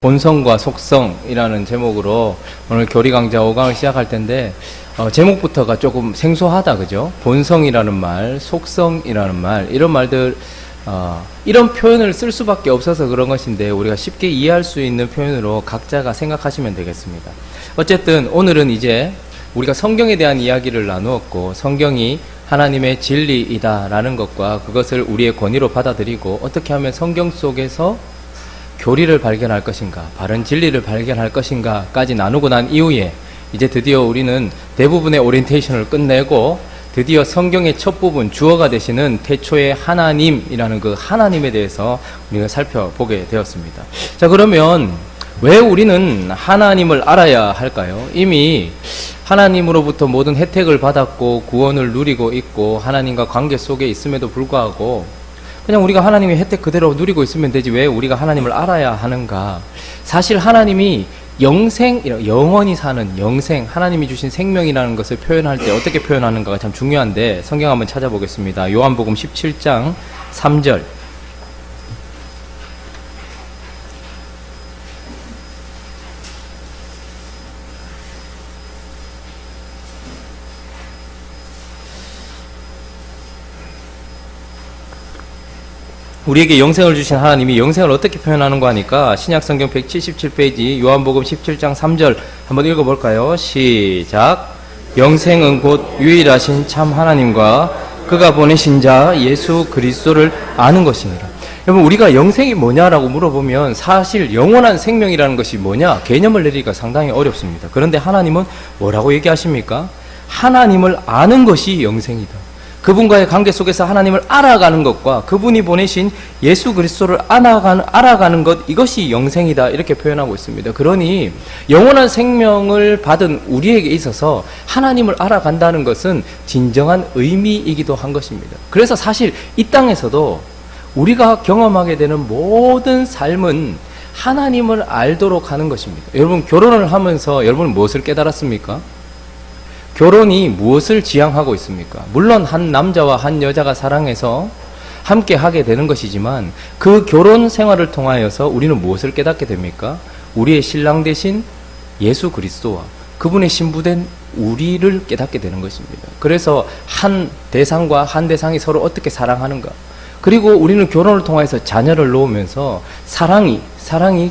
본성과 속성이라는 제목으로 오늘 교리 강좌 5강을 시작할 텐데 제목부터가 조금 생소하다, 그죠? 본성이라는 말, 속성이라는 말, 이런 말들, 이런 표현을 쓸 수밖에 없어서 그런 것인데 우리가 쉽게 이해할 수 있는 표현으로 각자가 생각하시면 되겠습니다. 어쨌든 오늘은 이제 우리가 성경에 대한 이야기를 나누었고, 성경이 하나님의 진리이다라는 것과 그것을 우리의 권위로 받아들이고 어떻게 하면 성경 속에서 교리를 발견할 것인가, 바른 진리를 발견할 것인가까지 나누고 난 이후에 이제 드디어 우리는 대부분의 오리엔테이션을 끝내고 드디어 성경의 첫 부분, 주어가 되시는 태초의 하나님이라는 그 하나님에 대해서 우리가 살펴보게 되었습니다. 자, 그러면 왜 우리는 하나님을 알아야 할까요? 이미 하나님으로부터 모든 혜택을 받았고 구원을 누리고 있고 하나님과 관계 속에 있음에도 불구하고 그냥 우리가 하나님의 혜택 그대로 누리고 있으면 되지 왜 우리가 하나님을 알아야 하는가? 사실 하나님이 영원히 사는 영생, 하나님이 주신 생명이라는 것을 표현할 때 어떻게 표현하는가가 참 중요한데 성경 한번 찾아보겠습니다. 요한복음 17장 3절. 우리에게 영생을 주신 하나님이 영생을 어떻게 표현하는가 하니까 신약성경 177페이지 요한복음 17장 3절 한번 읽어볼까요? 시작. 영생은 곧 유일하신 참 하나님과 그가 보내신 자 예수 그리스도를 아는 것이니라. 여러분, 우리가 영생이 뭐냐라고 물어보면 사실 영원한 생명이라는 것이 뭐냐 개념을 내리기가 상당히 어렵습니다. 그런데 하나님은 뭐라고 얘기하십니까? 하나님을 아는 것이 영생이다. 그분과의 관계 속에서 하나님을 알아가는 것과 그분이 보내신 예수 그리스도를 알아가는 것, 이것이 영생이다, 이렇게 표현하고 있습니다. 그러니 영원한 생명을 받은 우리에게 있어서 하나님을 알아간다는 것은 진정한 의미이기도 한 것입니다. 그래서 사실 이 땅에서도 우리가 경험하게 되는 모든 삶은 하나님을 알도록 하는 것입니다. 여러분, 결혼을 하면서 여러분은 무엇을 깨달았습니까? 결혼이 무엇을 지향하고 있습니까? 물론 한 남자와 한 여자가 사랑해서 함께 하게 되는 것이지만 그 결혼 생활을 통하여서 우리는 무엇을 깨닫게 됩니까? 우리의 신랑 되신 예수 그리스도와 그분의 신부된 우리를 깨닫게 되는 것입니다. 그래서 한 대상과 한 대상이 서로 어떻게 사랑하는가, 그리고 우리는 결혼을 통해서 자녀를 놓으면서 사랑이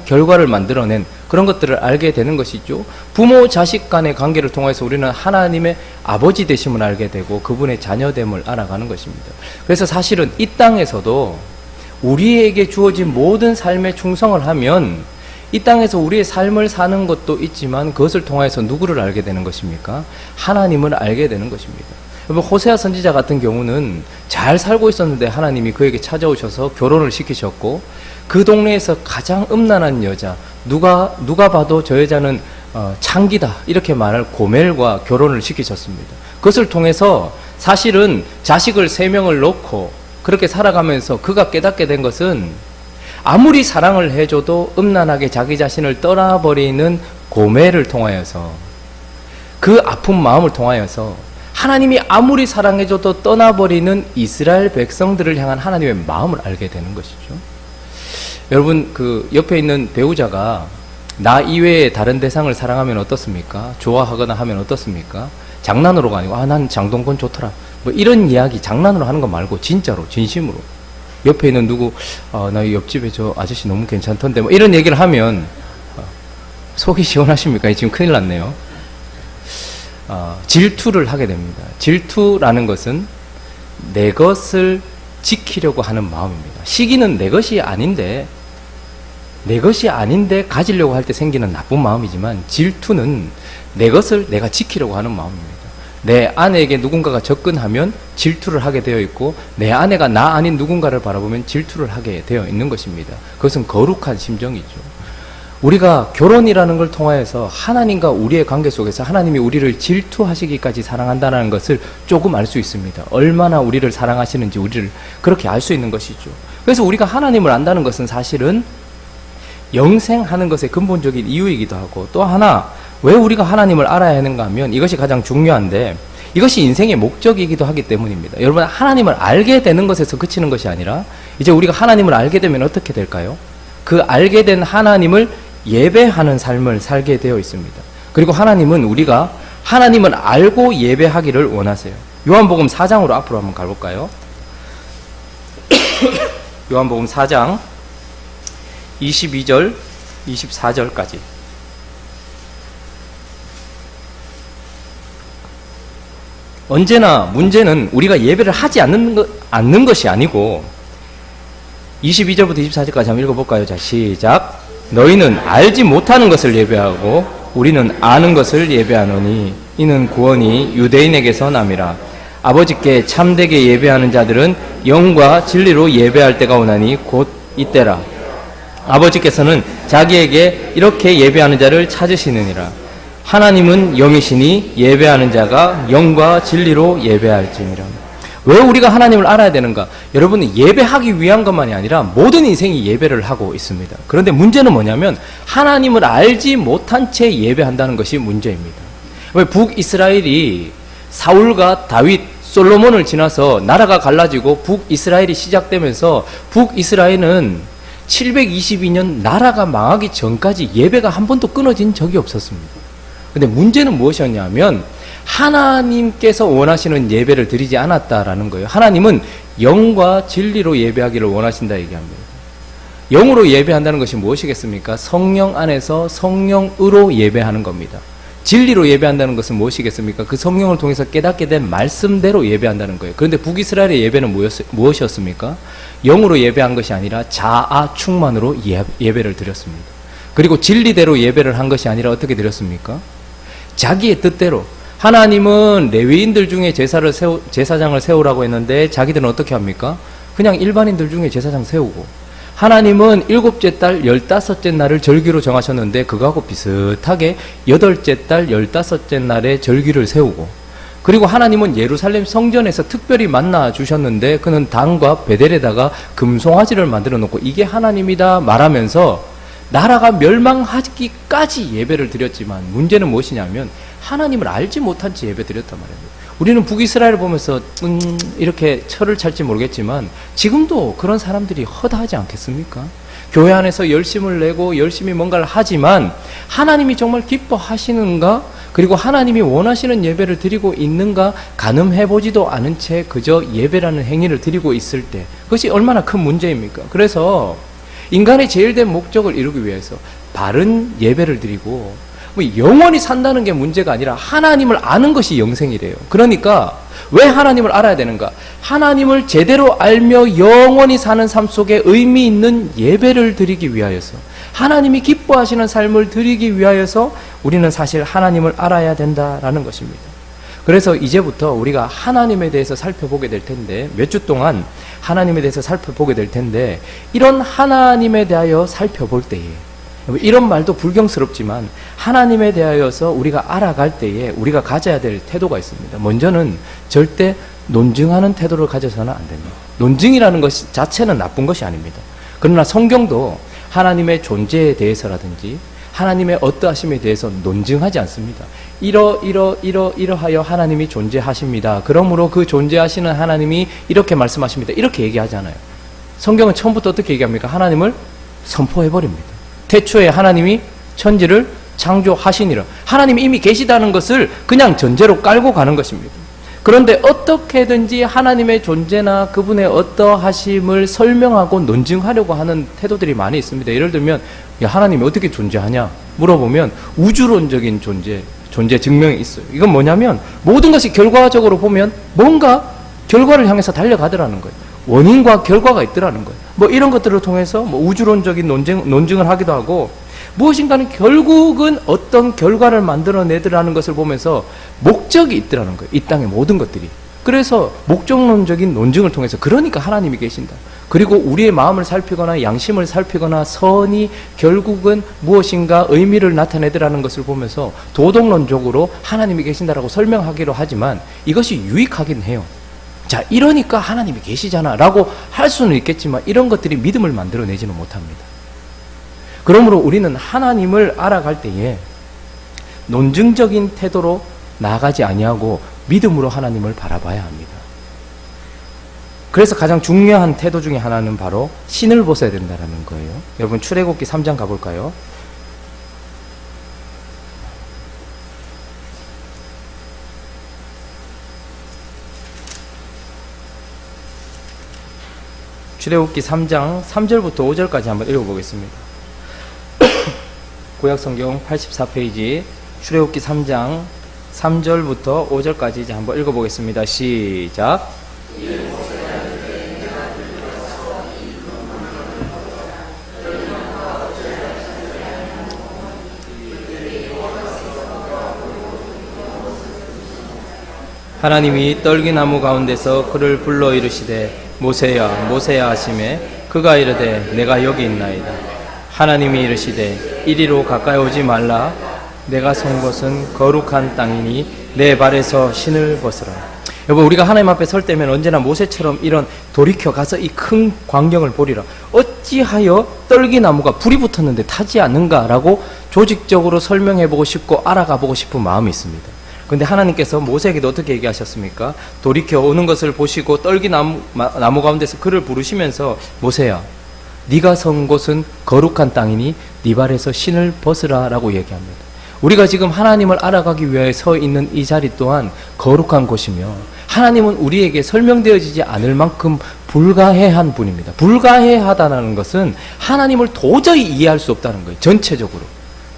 결과를 만들어낸 그런 것들을 알게 되는 것이죠. 부모 자식 간의 관계를 통해서 우리는 하나님의 아버지 되심을 알게 되고 그분의 자녀됨을 알아가는 것입니다. 그래서 사실은 이 땅에서도 우리에게 주어진 모든 삶에 충성을 하면 이 땅에서 우리의 삶을 사는 것도 있지만 그것을 통해서 누구를 알게 되는 것입니까? 하나님을 알게 되는 것입니다. 여러분, 호세아 선지자 같은 경우는 잘 살고 있었는데 하나님이 그에게 찾아오셔서 결혼을 시키셨고 그 동네에서 가장 음란한 여자, 누가 봐도 저 여자는 창기다, 이렇게 말할 고멜과 결혼을 시키셨습니다. 그것을 통해서 사실은 자식을 3명을 놓고 그렇게 살아가면서 그가 깨닫게 된 것은 아무리 사랑을 해줘도 음란하게 자기 자신을 떠나버리는 고멜을 통하여서, 그 아픈 마음을 통하여서 하나님이 아무리 사랑해줘도 떠나버리는 이스라엘 백성들을 향한 하나님의 마음을 알게 되는 것이죠. 여러분, 그 옆에 있는 배우자가 나 이외에 다른 대상을 사랑하면 어떻습니까? 좋아하거나 하면 어떻습니까? 장난으로가 아니고 난 장동건 좋더라, 뭐 이런 이야기 장난으로 하는 거 말고 진짜로 진심으로 옆에 있는 누구 나 옆집에 저 아저씨 너무 괜찮던데 뭐 이런 얘기를 하면 속이 시원하십니까? 지금 큰일 났네요. 질투를 하게 됩니다. 질투라는 것은 내 것을 지키려고 하는 마음입니다. 시기는 내 것이 아닌데 가지려고 할 때 생기는 나쁜 마음이지만 질투는 내 것을 내가 지키려고 하는 마음입니다. 내 아내에게 누군가가 접근하면 질투를 하게 되어 있고 내 아내가 나 아닌 누군가를 바라보면 질투를 하게 되어 있는 것입니다. 그것은 거룩한 심정이죠. 우리가 결혼이라는 걸 통하여서 하나님과 우리의 관계 속에서 하나님이 우리를 질투하시기까지 사랑한다는 것을 조금 알 수 있습니다. 얼마나 우리를 사랑하시는지 우리를 그렇게 알 수 있는 것이죠. 그래서 우리가 하나님을 안다는 것은 사실은 영생하는 것의 근본적인 이유이기도 하고, 또 하나 왜 우리가 하나님을 알아야 하는가 하면 이것이 가장 중요한데 이것이 인생의 목적이기도 하기 때문입니다. 여러분, 하나님을 알게 되는 것에서 그치는 것이 아니라 이제 우리가 하나님을 알게 되면 어떻게 될까요? 그 알게 된 하나님을 예배하는 삶을 살게 되어 있습니다. 그리고 하나님은 우리가 하나님을 알고 예배하기를 원하세요. 요한복음 4장으로 앞으로 한번 가볼까요? 요한복음 4장 22절, 24절까지. 언제나 문제는 우리가 예배를 하지 않는 것이 아니고 22절부터 24절까지 한번 읽어볼까요? 자, 시작. 너희는 알지 못하는 것을 예배하고 우리는 아는 것을 예배하노니 이는 구원이 유대인에게서 남이라. 아버지께 참되게 예배하는 자들은 영과 진리로 예배할 때가 오나니 곧 이때라. 아버지께서는 자기에게 이렇게 예배하는 자를 찾으시느니라. 하나님은 영이시니 예배하는 자가 영과 진리로 예배할지니라. 왜 우리가 하나님을 알아야 되는가? 여러분은 예배하기 위한 것만이 아니라 모든 인생이 예배를 하고 있습니다. 그런데 문제는 뭐냐면 하나님을 알지 못한 채 예배한다는 것이 문제입니다. 왜 북이스라엘이 사울과 다윗, 솔로몬을 지나서 나라가 갈라지고 북이스라엘이 시작되면서 북이스라엘은 722년 나라가 망하기 전까지 예배가 한 번도 끊어진 적이 없었습니다. 근데 문제는 무엇이었냐면 하나님께서 원하시는 예배를 드리지 않았다라는 거예요. 하나님은 영과 진리로 예배하기를 원하신다 얘기합니다. 영으로 예배한다는 것이 무엇이겠습니까? 성령 안에서 성령으로 예배하는 겁니다. 진리로 예배한다는 것은 무엇이겠습니까? 그 성령을 통해서 깨닫게 된 말씀대로 예배한다는 거예요. 그런데 북이스라엘의 예배는 무엇이었습니까? 영으로 예배한 것이 아니라 자아 충만으로 예배를 드렸습니다. 그리고 진리대로 예배를 한 것이 아니라 어떻게 드렸습니까? 자기의 뜻대로. 하나님은 레위인들 중에 제사장을 세우라고 했는데 자기들은 어떻게 합니까? 그냥 일반인들 중에 제사장 세우고, 하나님은 7째 달 15째 날을 절기로 정하셨는데 그거하고 비슷하게 8째 달 15째 날에 절기를 세우고, 그리고 하나님은 예루살렘 성전에서 특별히 만나 주셨는데 그는 단과 베델에다가 금송아지를 만들어 놓고 이게 하나님이다 말하면서 나라가 멸망하기까지 예배를 드렸지만 문제는 무엇이냐면 하나님을 알지 못한 채 예배 드렸단 말입니다. 우리는 북이스라엘을 보면서 이렇게 철을 찰지 모르겠지만 지금도 그런 사람들이 허다하지 않겠습니까? 교회 안에서 열심을 내고 열심히 뭔가를 하지만 하나님이 정말 기뻐하시는가? 그리고 하나님이 원하시는 예배를 드리고 있는가 가늠해보지도 않은 채 그저 예배라는 행위를 드리고 있을 때 그것이 얼마나 큰 문제입니까? 그래서 인간의 제일된 목적을 이루기 위해서 바른 예배를 드리고 영원히 산다는 게 문제가 아니라 하나님을 아는 것이 영생이래요. 그러니까 왜 하나님을 알아야 되는가? 하나님을 제대로 알며 영원히 사는 삶 속에 의미 있는 예배를 드리기 위하여서, 하나님이 기뻐하시는 삶을 드리기 위하여서 우리는 사실 하나님을 알아야 된다라는 것입니다. 그래서 이제부터 우리가 하나님에 대해서 살펴보게 될 텐데, 몇 주 동안 하나님에 대해서 살펴보게 될 텐데, 이런 하나님에 대하여 살펴볼 때에, 이런 말도 불경스럽지만 하나님에 대하여서 우리가 알아갈 때에 우리가 가져야 될 태도가 있습니다. 먼저는 절대 논증하는 태도를 가져서는 안 됩니다. 논증이라는 것 자체는 나쁜 것이 아닙니다. 그러나 성경도 하나님의 존재에 대해서라든지 하나님의 어떠하심에 대해서 논증하지 않습니다. 이러하여 하나님이 존재하십니다. 그러므로 그 존재하시는 하나님이 이렇게 말씀하십니다. 이렇게 얘기하잖아요. 성경은 처음부터 어떻게 얘기합니까? 하나님을 선포해버립니다. 태초에 하나님이 천지를 창조하시니라. 하나님이 이미 계시다는 것을 그냥 전제로 깔고 가는 것입니다. 그런데 어떻게든지 하나님의 존재나 그분의 어떠하심을 설명하고 논증하려고 하는 태도들이 많이 있습니다. 예를 들면 야, 하나님이 어떻게 존재하냐 물어보면 우주론적인 존재 증명이 있어요. 이건 뭐냐면 모든 것이 결과적으로 보면 뭔가 결과를 향해서 달려가더라는 거예요. 원인과 결과가 있더라는 거예요. 뭐 이런 것들을 통해서 뭐 우주론적인 논증을 하기도 하고, 무엇인가는 결국은 어떤 결과를 만들어내더라는 것을 보면서 목적이 있더라는 거예요. 이 땅의 모든 것들이. 그래서 목적론적인 논증을 통해서 그러니까 하나님이 계신다. 그리고 우리의 마음을 살피거나 양심을 살피거나 선이 결국은 무엇인가 의미를 나타내더라는 것을 보면서 도덕론적으로 하나님이 계신다라고 설명하기로 하지만 이것이 유익하긴 해요. 자, 이러니까 하나님이 계시잖아 라고 할 수는 있겠지만 이런 것들이 믿음을 만들어내지는 못합니다. 그러므로 우리는 하나님을 알아갈 때에 논증적인 태도로 나아가지 아니하고 믿음으로 하나님을 바라봐야 합니다. 그래서 가장 중요한 태도 중에 하나는 바로 신을 보셔야 된다는 거예요. 여러분 출애굽기 3장 가볼까요? 출애굽기 3장 3절부터 5절까지 한번 읽어보겠습니다. 구약성경 84페이지 출애굽기 3장 3절부터 5절까지 이제 한번 읽어보겠습니다. 시작. 하나님이 떨기나무 가운데서 그를 불러 이르시되 모세야 모세야 하시매 그가 이르되 내가 여기 있나이다. 하나님이 이르시되 이리로 가까이 오지 말라. 내가 선 곳은 거룩한 땅이니 내 발에서 신을 벗으라. 여러분, 우리가 하나님 앞에 설 때면 언제나 모세처럼 이런 돌이켜 가서 이 큰 광경을 보리라. 어찌하여 떨기나무가 불이 붙었는데 타지 않는가라고 조직적으로 설명해보고 싶고 알아가보고 싶은 마음이 있습니다. 근데 하나님께서 모세에게도 어떻게 얘기하셨습니까? 돌이켜 오는 것을 보시고 떨기나무 가운데서 그를 부르시면서 모세야 네가 선 곳은 거룩한 땅이니 네 발에서 신을 벗으라 라고 얘기합니다. 우리가 지금 하나님을 알아가기 위해 서 있는 이 자리 또한 거룩한 곳이며 하나님은 우리에게 설명되어지지 않을 만큼 불가해한 분입니다. 불가해하다는 것은 하나님을 도저히 이해할 수 없다는 거예요. 전체적으로.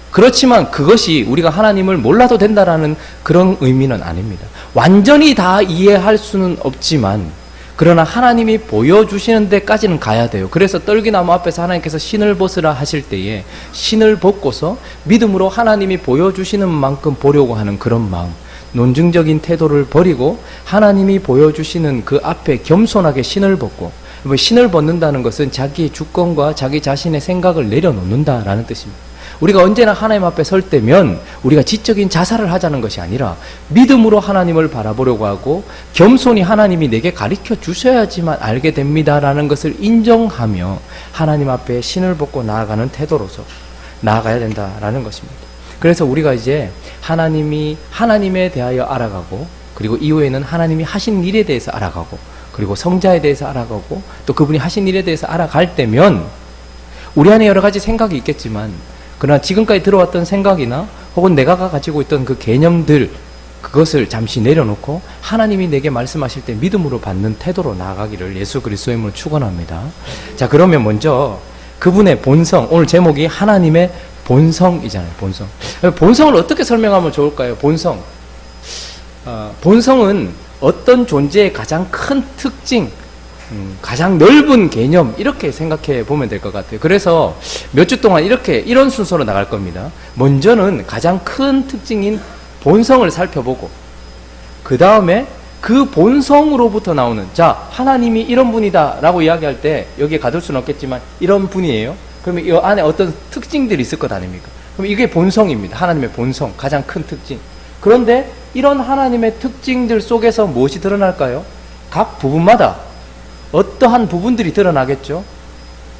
그렇지만 그것이 우리가 하나님을 몰라도 된다라는 그런 의미는 아닙니다. 완전히 다 이해할 수는 없지만 그러나 하나님이 보여주시는 데까지는 가야 돼요. 그래서 떨기나무 앞에서 하나님께서 신을 벗으라 하실 때에 신을 벗고서 믿음으로 하나님이 보여주시는 만큼 보려고 하는 그런 마음, 논증적인 태도를 버리고 하나님이 보여주시는 그 앞에 겸손하게 신을 벗고, 신을 벗는다는 것은 자기의 주권과 자기 자신의 생각을 내려놓는다라는 뜻입니다. 우리가 언제나 하나님 앞에 설 때면 우리가 지적인 자살을 하자는 것이 아니라 믿음으로 하나님을 바라보려고 하고 겸손히 하나님이 내게 가르쳐 주셔야지만 알게 됩니다라는 것을 인정하며 하나님 앞에 신을 벗고 나아가는 태도로서 나아가야 된다라는 것입니다. 그래서 우리가 이제 하나님에 대하여 알아가고, 그리고 이후에는 하나님이 하신 일에 대해서 알아가고, 그리고 성자에 대해서 알아가고, 또 그분이 하신 일에 대해서 알아갈 때면 우리 안에 여러 가지 생각이 있겠지만, 그러나 지금까지 들어왔던 생각이나 혹은 내가 가지고 있던 그 개념들, 그것을 잠시 내려놓고 하나님이 내게 말씀하실 때 믿음으로 받는 태도로 나아가기를 예수 그리스도의 이름으로 축원합니다. 자, 그러면 먼저 그분의 본성, 오늘 제목이 하나님의 본성이잖아요. 본성. 본성을 어떻게 설명하면 좋을까요? 본성. 본성은 어떤 존재의 가장 큰 특징, 가장 넓은 개념, 이렇게 생각해 보면 될 것 같아요. 그래서 몇 주 동안 이런 순서로 나갈 겁니다. 먼저는 가장 큰 특징인 본성을 살펴보고, 그 다음에 그 본성으로부터 나오는, 자, 하나님이 이런 분이다 라고 이야기할 때 여기에 가둘 수는 없겠지만 이런 분이에요. 그러면 이 안에 어떤 특징들이 있을 것 아닙니까? 그럼 이게 본성입니다. 하나님의 본성, 가장 큰 특징. 그런데 이런 하나님의 특징들 속에서 무엇이 드러날까요? 각 부분마다 어떠한 부분들이 드러나겠죠.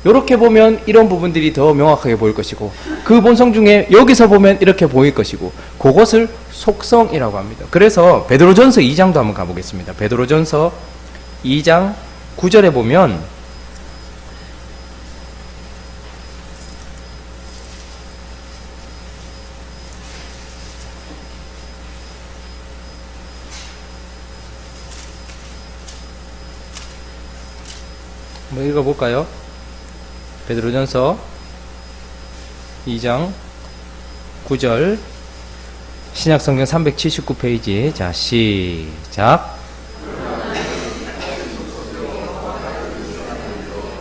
이렇게 보면 이런 부분들이 더 명확하게 보일 것이고, 그 본성 중에 여기서 보면 이렇게 보일 것이고, 그것을 속성이라고 합니다. 그래서 베드로전서 2장도 한번 가보겠습니다. 베드로전서 2장 9절에 보면 한번 읽어볼까요? 베드로전서 2장 9절, 신약성경 379페이지. 자, 시작.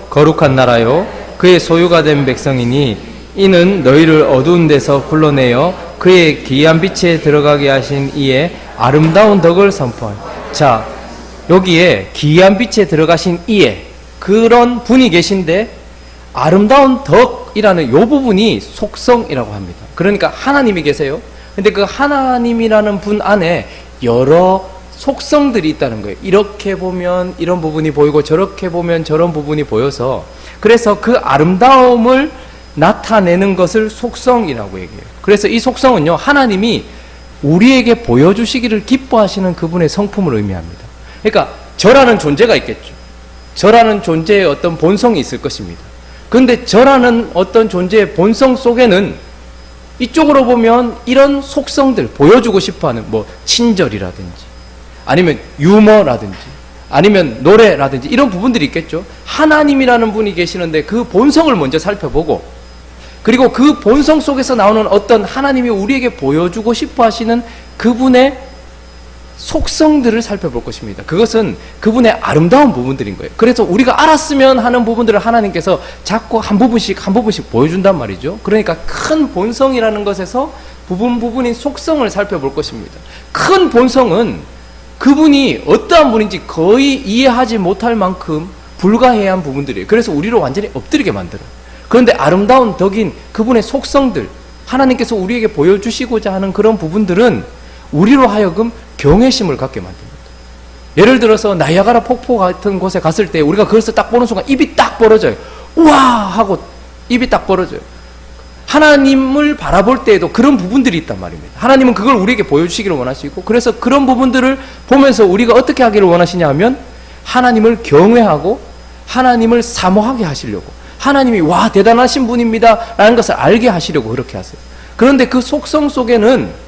거룩한 나라요 그의 소유가 된 백성이니 이는 너희를 어두운 데서 불러내어 그의 기이한 빛에 들어가게 하신 이의 아름다운 덕을 선포하여. 자, 여기에 기이한 빛에 들어가신 이의 그런 분이 계신데, 아름다운 덕이라는 요 부분이 속성이라고 합니다. 그러니까 하나님이 계세요. 근데 그 하나님이라는 분 안에 여러 속성들이 있다는 거예요. 이렇게 보면 이런 부분이 보이고 저렇게 보면 저런 부분이 보여서, 그래서 그 아름다움을 나타내는 것을 속성이라고 얘기해요. 그래서 이 속성은요, 하나님이 우리에게 보여주시기를 기뻐하시는 그분의 성품을 의미합니다. 그러니까 저라는 존재가 있겠죠. 저라는 존재의 어떤 본성이 있을 것입니다. 그런데 저라는 어떤 존재의 본성 속에는 이쪽으로 보면 이런 속성들, 보여주고 싶어하는 친절이라든지 아니면 유머라든지 아니면 노래라든지 이런 부분들이 있겠죠. 하나님이라는 분이 계시는데 그 본성을 먼저 살펴보고, 그리고 그 본성 속에서 나오는 어떤 하나님이 우리에게 보여주고 싶어 하시는 그분의 속성들을 살펴볼 것입니다. 그것은 그분의 아름다운 부분들인 거예요. 그래서 우리가 알았으면 하는 부분들을 하나님께서 자꾸 한 부분씩 보여준단 말이죠. 그러니까 큰 본성이라는 것에서 부분인 속성을 살펴볼 것입니다. 큰 본성은 그분이 어떠한 분인지 거의 이해하지 못할 만큼 불가해한 부분들이에요. 그래서 우리를 완전히 엎드리게 만들어요. 그런데 아름다운 덕인 그분의 속성들, 하나님께서 우리에게 보여주시고자 하는 그런 부분들은 우리로 하여금 경외심을 갖게 만듭니다. 예를 들어서 나이아가라 폭포 같은 곳에 갔을 때 우리가 그것을 딱 보는 순간 입이 딱 벌어져요. 우와 하고 입이 딱 벌어져요. 하나님을 바라볼 때에도 그런 부분들이 있단 말입니다. 하나님은 그걸 우리에게 보여주시기를 원하시고, 그래서 그런 부분들을 보면서 우리가 어떻게 하기를 원하시냐 하면 하나님을 경외하고 하나님을 사모하게 하시려고, 하나님이 와 대단하신 분입니다 라는 것을 알게 하시려고 그렇게 하세요. 그런데 그 속성 속에는,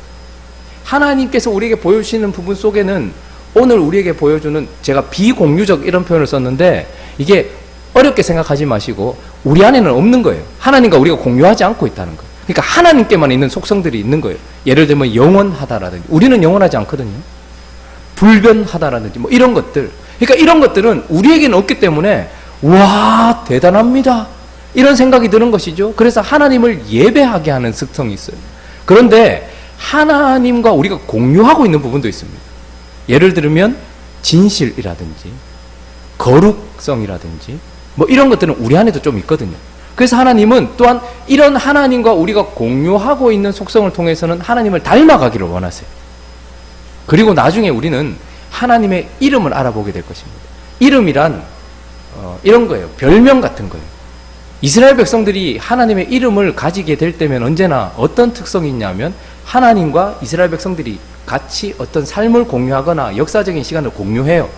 하나님께서 우리에게 보여주시는 부분 속에는 오늘 우리에게 보여주는, 제가 비공유적 이런 표현을 썼는데 이게 어렵게 생각하지 마시고 우리 안에는 없는 거예요. 하나님과 우리가 공유하지 않고 있다는 거예요. 그러니까 하나님께만 있는 속성들이 있는 거예요. 예를 들면 영원하다라든지, 우리는 영원하지 않거든요. 불변하다라든지 뭐 이런 것들, 그러니까 이런 것들은 우리에게는 없기 때문에 와 대단합니다 이런 생각이 드는 것이죠. 그래서 하나님을 예배하게 하는 습성이 있어요. 그런데 하나님과 우리가 공유하고 있는 부분도 있습니다. 예를 들면 진실이라든지 거룩성이라든지 뭐 이런 것들은 우리 안에도 좀 있거든요. 그래서 하나님은 또한 이런 하나님과 우리가 공유하고 있는 속성을 통해서는 하나님을 닮아가기를 원하세요. 그리고 나중에 우리는 하나님의 이름을 알아보게 될 것입니다. 이름이란 이런 거예요. 별명 같은 거예요. 이스라엘 백성들이 하나님의 이름을 가지게 될 때면 언제나 어떤 특성이 있냐면, 하나님과 이스라엘 백성들이 같이 어떤 삶을 공유하거나 역사적인 시간을 공유해요.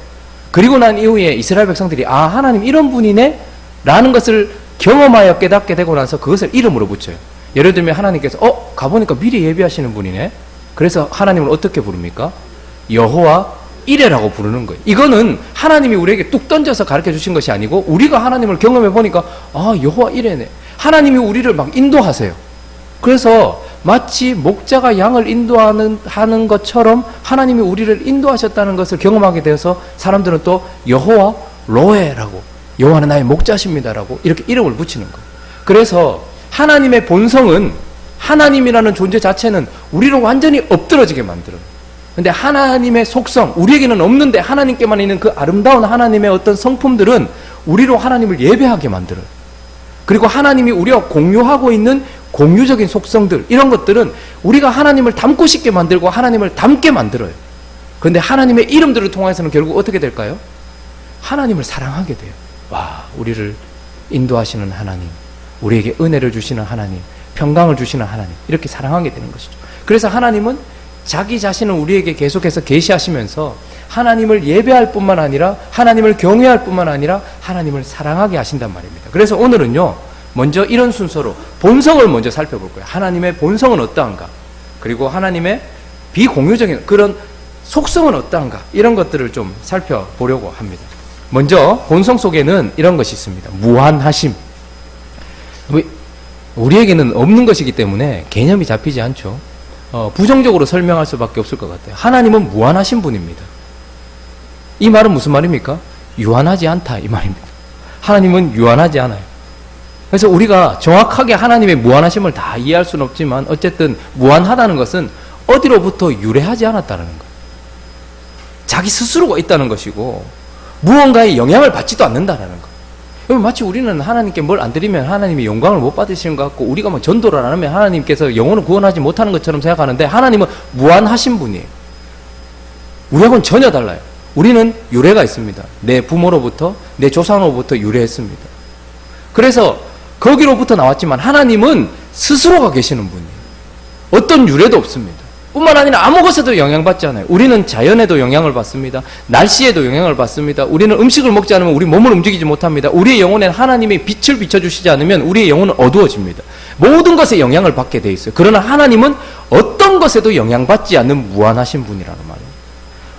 그리고 난 이후에 이스라엘 백성들이 아 하나님 이런 분이네 라는 것을 경험하여 깨닫게 되고 나서 그것을 이름으로 붙여요. 예를 들면 하나님께서 가보니까 미리 예비하시는 분이네. 그래서 하나님을 어떻게 부릅니까? 여호와 이레라고 부르는 거예요. 이거는 하나님이 우리에게 뚝 던져서 가르쳐 주신 것이 아니고 우리가 하나님을 경험해 보니까 아 여호와 이레네. 하나님이 우리를 막 인도하세요. 그래서 마치 목자가 양을 인도하는 것처럼 하나님이 우리를 인도하셨다는 것을 경험하게 되어서 사람들은 또 여호와 로에라고, 여호와는 나의 목자십니다라고 이렇게 이름을 붙이는 거예요. 그래서 하나님의 본성은, 하나님이라는 존재 자체는 우리를 완전히 엎드러지게 만들어요. 근데 하나님의 속성, 우리에게는 없는데 하나님께만 있는 그 아름다운 하나님의 어떤 성품들은 우리로 하나님을 예배하게 만들어요. 그리고 하나님이 우리와 공유하고 있는 공유적인 속성들, 이런 것들은 우리가 하나님을 닮고 싶게 만들고 하나님을 닮게 만들어요. 그런데 하나님의 이름들을 통해서는 결국 어떻게 될까요? 하나님을 사랑하게 돼요. 와, 우리를 인도하시는 하나님, 우리에게 은혜를 주시는 하나님, 평강을 주시는 하나님, 이렇게 사랑하게 되는 것이죠. 그래서 하나님은 자기 자신을 우리에게 계속해서 계시하시면서 하나님을 예배할 뿐만 아니라 하나님을 경외할 뿐만 아니라 하나님을 사랑하게 하신단 말입니다. 그래서 오늘은요, 먼저 이런 순서로 본성을 먼저 살펴볼 거예요. 하나님의 본성은 어떠한가, 그리고 하나님의 비공유적인 그런 속성은 어떠한가, 이런 것들을 좀 살펴보려고 합니다. 먼저 본성 속에는 이런 것이 있습니다. 무한하심. 우리에게는 없는 것이기 때문에 개념이 잡히지 않죠. 부정적으로 설명할 수밖에 없을 것 같아요. 하나님은 무한하신 분입니다. 이 말은 무슨 말입니까? 유한하지 않다 이 말입니다. 하나님은 유한하지 않아요. 그래서 우리가 정확하게 하나님의 무한하심을 다 이해할 수는 없지만 어쨌든 무한하다는 것은 어디로부터 유래하지 않았다는 거예요. 자기 스스로가 있다는 것이고 무언가에 영향을 받지도 않는다라는 거예요. 마치 우리는 하나님께 뭘 안 드리면 하나님이 영광을 못 받으시는 것 같고, 우리가 막 전도를 안 하면 하나님께서 영혼을 구원하지 못하는 것처럼 생각하는데, 하나님은 무한하신 분이에요. 우리하고는 전혀 달라요. 우리는 유래가 있습니다. 내 부모로부터, 내 조상으로부터 유래했습니다. 그래서 거기로부터 나왔지만 하나님은 스스로가 계시는 분이에요. 어떤 유래도 없습니다. 뿐만 아니라 아무 것에도 영향받지 않아요. 우리는 자연에도 영향을 받습니다. 날씨에도 영향을 받습니다. 우리는 음식을 먹지 않으면 우리 몸을 움직이지 못합니다. 우리의 영혼에는 하나님의 빛을 비춰주시지 않으면 우리의 영혼은 어두워집니다. 모든 것에 영향을 받게 돼 있어요. 그러나 하나님은 어떤 것에도 영향받지 않는 무한하신 분이라는 말이에요.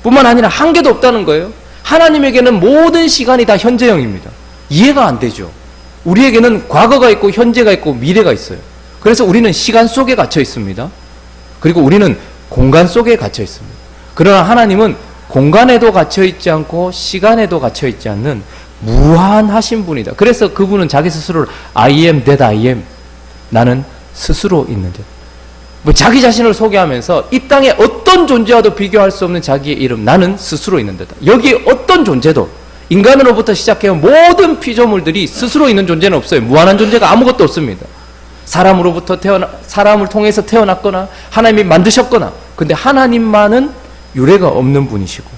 뿐만 아니라 한계도 없다는 거예요. 하나님에게는 모든 시간이 다 현재형입니다. 이해가 안 되죠. 우리에게는 과거가 있고 현재가 있고 미래가 있어요. 그래서 우리는 시간 속에 갇혀 있습니다. 그리고 우리는 공간 속에 갇혀 있습니다. 그러나 하나님은 공간에도 갇혀 있지 않고 시간에도 갇혀 있지 않는 무한하신 분이다. 그래서 그분은 자기 스스로를 I am that I am, 나는 스스로 있는 자. 뭐 자기 자신을 소개하면서 이 땅에 어떤 존재와도 비교할 수 없는 자기의 이름, 나는 스스로 있는 데다. 여기 어떤 존재도, 인간으로부터 시작해온 모든 피조물들이 스스로 있는 존재는 없어요. 무한한 존재가 아무것도 없습니다. 사람을 통해서 태어났거나 하나님이 만드셨거나, 근데 하나님만은 유래가 없는 분이시고,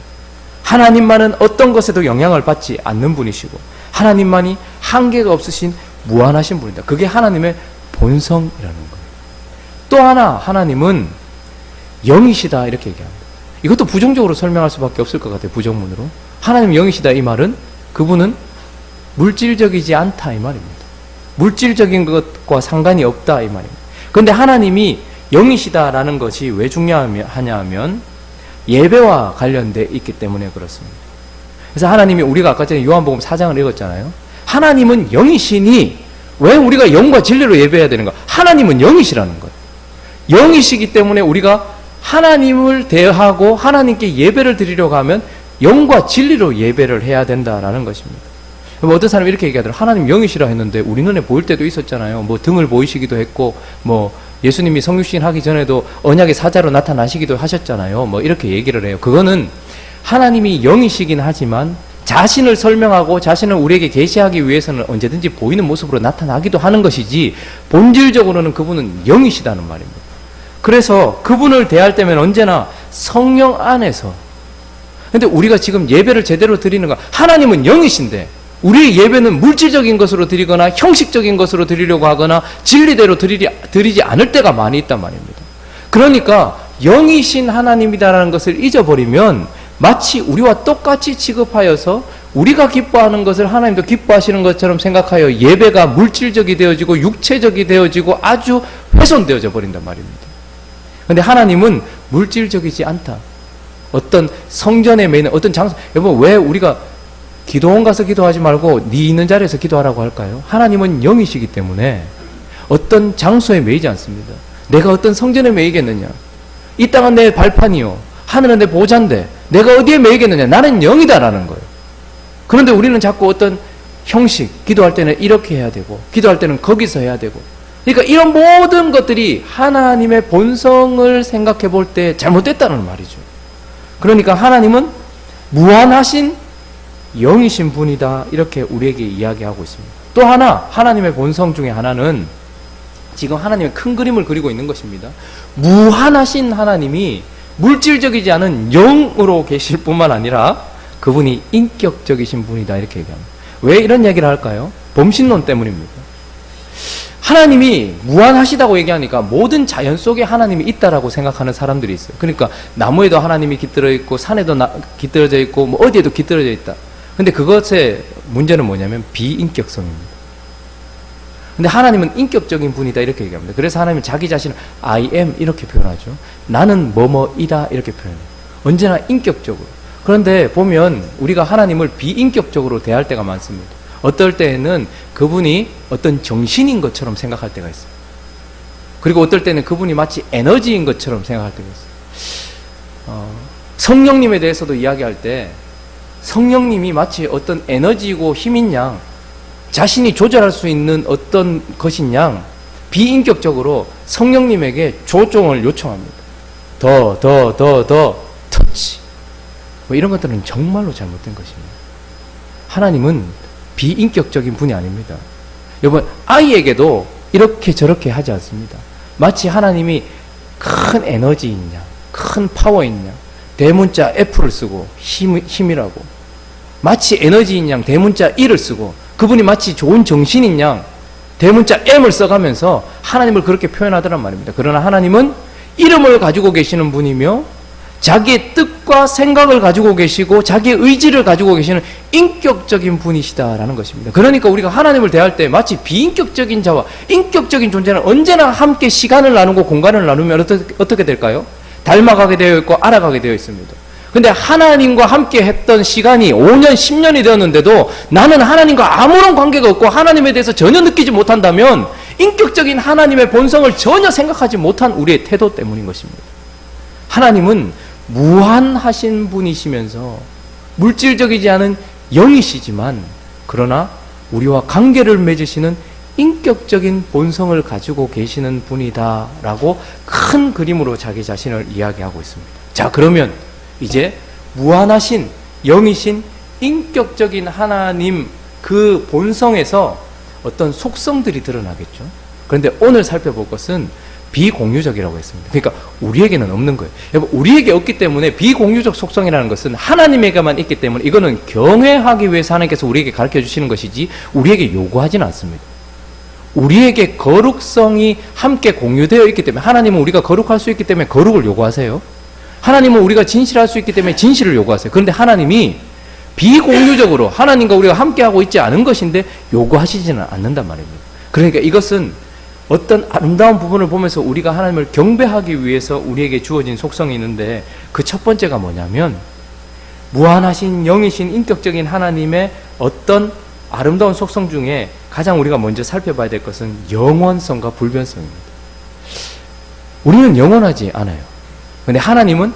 하나님만은 어떤 것에도 영향을 받지 않는 분이시고, 하나님만이 한계가 없으신 무한하신 분이다. 그게 하나님의 본성이라는 거예요. 또 하나, 하나님은 영이시다 이렇게 얘기합니다. 이것도 부정적으로 설명할 수밖에 없을 것 같아요. 부정문으로. 하나님 영이시다 이 말은 그분은 물질적이지 않다 이 말입니다. 물질적인 것과 상관이 없다 이 말입니다. 그런데 하나님이 영이시다라는 것이 왜 중요하냐 하면 예배와 관련돼 있기 때문에 그렇습니다. 그래서 하나님이, 우리가 아까 전에 요한복음 4장을 읽었잖아요. 하나님은 영이시니 왜 우리가 영과 진리로 예배해야 되는가? 하나님은 영이시라는 거예요. 영이시기 때문에 우리가 하나님을 대하고 하나님께 예배를 드리려고 하면 영과 진리로 예배를 해야 된다라는 것입니다. 어떤 사람이 이렇게 얘기하더라고요. 하나님 영이시라 했는데 우리 눈에 보일 때도 있었잖아요. 뭐 등을 보이시기도 했고, 뭐 예수님이 성육신 하기 전에도 언약의 사자로 나타나시기도 하셨잖아요. 뭐 이렇게 얘기를 해요. 그거는 하나님이 영이시긴 하지만 자신을 설명하고 자신을 우리에게 계시하기 위해서는 언제든지 보이는 모습으로 나타나기도 하는 것이지, 본질적으로는 그분은 영이시다는 말입니다. 그래서 그분을 대할 때면 언제나 성령 안에서, 근데 우리가 지금 예배를 제대로 드리는 거, 하나님은 영이신데 우리의 예배는 물질적인 것으로 드리거나 형식적인 것으로 드리려고 하거나 진리대로 드리지 않을 때가 많이 있단 말입니다. 그러니까 영이신 하나님이다라는 것을 잊어버리면 마치 우리와 똑같이 취급하여서 우리가 기뻐하는 것을 하나님도 기뻐하시는 것처럼 생각하여 예배가 물질적이 되어지고 육체적이 되어지고 아주 훼손되어져 버린단 말입니다. 그런데 하나님은 물질적이지 않다. 어떤 성전에 매이는 어떤 장소, 여러분 왜 우리가 기도원 가서 기도하지 말고 네 있는 자리에서 기도하라고 할까요? 하나님은 영이시기 때문에 어떤 장소에 매이지 않습니다. 내가 어떤 성전에 매이겠느냐? 이 땅은 내 발판이요, 하늘은 내 보좌인데 내가 어디에 매이겠느냐? 나는 영이다라는 거예요. 그런데 우리는 자꾸 어떤 형식, 기도할 때는 이렇게 해야 되고 기도할 때는 거기서 해야 되고, 그러니까 이런 모든 것들이 하나님의 본성을 생각해 볼 때 잘못됐다는 말이죠. 그러니까 하나님은 무한하신 영이신 분이다 이렇게 우리에게 이야기하고 있습니다. 또 하나, 하나님의 본성 중에 하나는 지금 하나님의 큰 그림을 그리고 있는 것입니다. 무한하신 하나님이 물질적이지 않은 영으로 계실 뿐만 아니라 그분이 인격적이신 분이다 이렇게 얘기합니다. 왜 이런 얘기를 할까요? 범신론 때문입니다. 하나님이 무한하시다고 얘기하니까 모든 자연 속에 하나님이 있다라고 생각하는 사람들이 있어요. 그러니까 나무에도 하나님이 깃들어 있고 산에도 깃들어져 있고 뭐 어디에도 깃들어져 있다. 근데 그것의 문제는 뭐냐면 비인격성입니다. 근데 하나님은 인격적인 분이다 이렇게 얘기합니다. 그래서 하나님은 자기 자신을 I am 이렇게 표현하죠. 나는 뭐뭐이다 이렇게 표현해요. 언제나 인격적으로. 그런데 보면 우리가 하나님을 비인격적으로 대할 때가 많습니다. 어떨 때에는 그분이 어떤 정신인 것처럼 생각할 때가 있어요. 그리고 어떨 때는 그분이 마치 에너지인 것처럼 생각할 때가 있어요. 성령님에 대해서도 이야기할 때 성령님이 마치 어떤 에너지이고 힘인 양, 자신이 조절할 수 있는 어떤 것인 양, 비인격적으로 성령님에게 조종을 요청합니다. 더 터치. 뭐 이런 것들은 정말로 잘못된 것입니다. 하나님은 비인격적인 분이 아닙니다. 여러분, 아이에게도 이렇게 저렇게 하지 않습니다. 마치 하나님이 큰 에너지인 양, 큰 파워인 양, 대문자 F를 쓰고 힘이라고, 마치 에너지인 양 대문자 E를 쓰고, 그분이 마치 좋은 정신인 양 대문자 M을 써가면서 하나님을 그렇게 표현하더란 말입니다. 그러나 하나님은 이름을 가지고 계시는 분이며 자기의 뜻과 생각을 가지고 계시고 자기의 의지를 가지고 계시는 인격적인 분이시다라는 것입니다. 그러니까 우리가 하나님을 대할 때 마치 비인격적인 자와 인격적인 존재는 언제나 함께 시간을 나누고 공간을 나누면 어떻게 될까요? 닮아가게 되어 있고 알아가게 되어 있습니다. 근데 하나님과 함께 했던 시간이 5년, 10년이 되었는데도 나는 하나님과 아무런 관계가 없고 하나님에 대해서 전혀 느끼지 못한다면 인격적인 하나님의 본성을 전혀 생각하지 못한 우리의 태도 때문인 것입니다. 하나님은 무한하신 분이시면서 물질적이지 않은 영이시지만 그러나 우리와 관계를 맺으시는 인격적인 본성을 가지고 계시는 분이다라고 큰 그림으로 자기 자신을 이야기하고 있습니다. 자, 그러면 이제 무한하신 영이신 인격적인 하나님 그 본성에서 어떤 속성들이 드러나겠죠. 그런데 오늘 살펴볼 것은 비공유적이라고 했습니다. 그러니까 우리에게는 없는 거예요. 여러분, 우리에게 없기 때문에 비공유적 속성이라는 것은 하나님에게만 있기 때문에 이거는 경외하기 위해서 하나님께서 우리에게 가르쳐 주시는 것이지 우리에게 요구하지는 않습니다. 우리에게 거룩성이 함께 공유되어 있기 때문에 하나님은 우리가 거룩할 수 있기 때문에 거룩을 요구하세요. 하나님은 우리가 진실할 수 있기 때문에 진실을 요구하세요. 그런데 하나님이 비공유적으로 하나님과 우리가 함께하고 있지 않은 것인데 요구하시지는 않는단 말입니다. 그러니까 이것은 어떤 아름다운 부분을 보면서 우리가 하나님을 경배하기 위해서 우리에게 주어진 속성이 있는데 그 첫 번째가 뭐냐면 무한하신 영이신 인격적인 하나님의 어떤 아름다운 속성 중에 가장 우리가 먼저 살펴봐야 될 것은 영원성과 불변성입니다. 우리는 영원하지 않아요. 근데 하나님은